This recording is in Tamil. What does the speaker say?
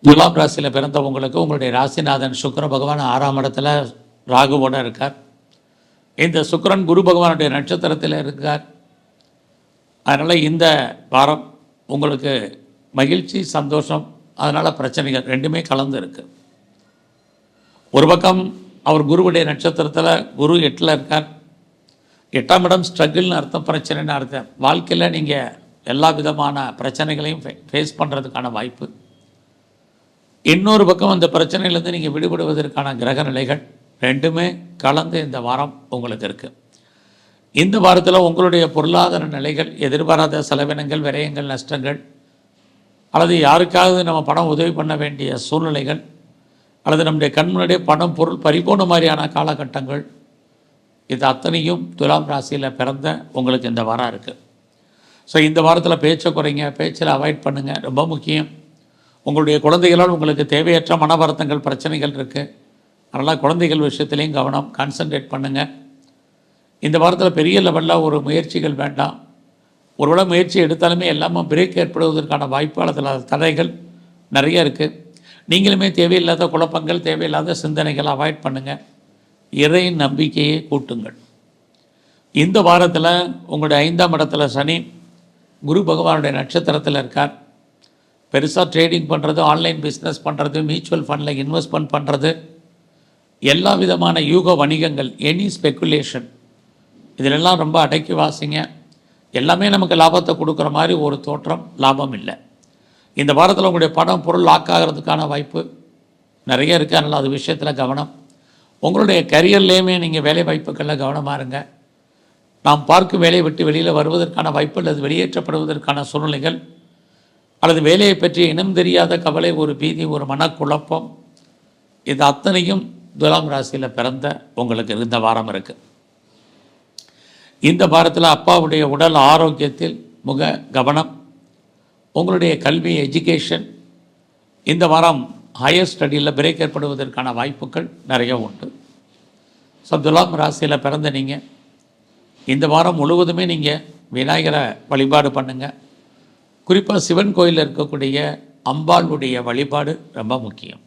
துலாம் ராசியில் பிறந்தவங்களுக்கு உங்களுடைய ராசிநாதன் சுக்கிர பகவான் 6ஆம் இடத்துல ராகுவோட இருக்கார். இந்த சுக்கிரன் குரு பகவானுடைய நட்சத்திரத்தில் இருக்கார். அதனால் இந்த வாரம் உங்களுக்கு மகிழ்ச்சி, சந்தோஷம், அதனால் பிரச்சனைகள் ரெண்டுமே கலந்து இருக்குது. ஒரு பக்கம் அவர் குருவுடைய நட்சத்திரத்தில் குரு 8ல் இருக்கார். 8ஆம் இடம் ஸ்ட்ரகிள்னு அர்த்தம், பிரச்சனைன்னு அர்த்தம். வாழ்க்கையில் நீங்கள் எல்லா விதமான பிரச்சனைகளையும் ஃபேஸ் பண்ணுறதுக்கான வாய்ப்பு. இன்னொரு பக்கம் அந்த பிரச்சனையிலேருந்து நீங்கள் விடுபடுவதற்கான கிரக நிலைகள் ரெண்டுமே கலந்து இந்த வாரம் உங்களுக்கு இருக்குது. இந்த வாரத்தில் உங்களுடைய பொருளாதார நிலைகள், எதிர்பாராத செலவினங்கள், விரயங்கள், நஷ்டங்கள், அல்லது யாருக்காவது நம்ம பணம் உதவி பண்ண வேண்டிய சூழ்நிலைகள், அல்லது நம்முடைய கண் முன்னாடியே பணம் பொருள் பறிபோன மாதிரியான காலகட்டங்கள், இது அத்தனையும் துலாம் ராசியில் பிறந்த உங்களுக்கு இந்த வாரம் இருக்குது. ஸோ இந்த வாரத்தில் பேச்சை குறைங்க, பேச்சில் அவாய்ட் பண்ணுங்கள், ரொம்ப முக்கியம். உங்களுடைய குழந்தைகளால் உங்களுக்கு தேவையற்ற மன வருத்தங்கள், பிரச்சனைகள் இருக்குது. அதனால் குழந்தைகள் விஷயத்துலேயும் கவனம், கான்சன்ட்ரேட் பண்ணுங்கள். இந்த வாரத்தில் பெரிய லெவலில் ஒரு முயற்சிகள் வேண்டாம். ஒருவேளை முயற்சி எடுத்தாலுமே எல்லாமே பிரேக் ஏற்படுவதற்கான வாய்ப்பு அல்லது தடைகள் நிறைய இருக்குது. நீங்களுமே தேவையில்லாத குழப்பங்கள், தேவையில்லாத சிந்தனைகள் அவாய்ட் பண்ணுங்கள். இறை நம்பிக்கையை கூட்டுங்கள். இந்த வாரத்தில் உங்களுடைய 5ஆம் இடத்துல சனி குரு பகவானுடைய நட்சத்திரத்தில் இருக்கார். பெருசாக ட்ரேடிங் பண்ணுறது, ஆன்லைன் பிஸ்னஸ் பண்ணுறது, மியூச்சுவல் ஃபண்டில் இன்வெஸ்ட்மெண்ட் பண்ணுறது, எல்லா விதமான யூக வணிகங்கள், எனி ஸ்பெக்குலேஷன், இதிலெல்லாம் ரொம்ப அடக்கி வாசிங்க. எல்லாமே நமக்கு லாபத்தை கொடுக்குற மாதிரி ஒரு தோற்றம், லாபம் இல்லை. இந்த வாரத்தில் உங்களுடைய பணம் பொருள் லாக் ஆகிறதுக்கான வாய்ப்பு நிறைய இருக்குது. அதனால் அது விஷயத்தில் கவனம். உங்களுடைய கரியர்லேயுமே நீங்கள் வேலை வாய்ப்புகளில் கவனமாக இருங்க. நாம் பார்க்கும் வேலையை விட்டு வெளியில் வருவதற்கான வாய்ப்பு அல்லது வெளியேற்றப்படுவதற்கான சூழ்நிலைகள், அல்லது வேலையை பற்றி இனம் தெரியாத கவலை, ஒரு பீதி, ஒரு மனக்குழப்பம், இது அத்தனையும் துலாம் ராசியில் பிறந்த உங்களுக்கு இந்த வாரம் இருக்குது. இந்த வாரத்தில் அப்பாவுடைய உடல் ஆரோக்கியத்தில் முக கவனம். உங்களுடைய கல்வி, எஜுகேஷன், இந்த வாரம் ஹையர் ஸ்டடியில் பிரேக் ஏற்படுவதற்கான வாய்ப்புகள் நிறைய உண்டு. ஸோ துலாம் ராசியில் பிறந்த நீங்கள் இந்த வாரம் முழுவதுமே நீங்கள் விநாயகரை வழிபாடு பண்ணுங்கள். குறிப்பாக சிவன் கோயிலில் இருக்கக்கூடிய அம்பாளுடைய வழிபாடு ரொம்ப முக்கியம்.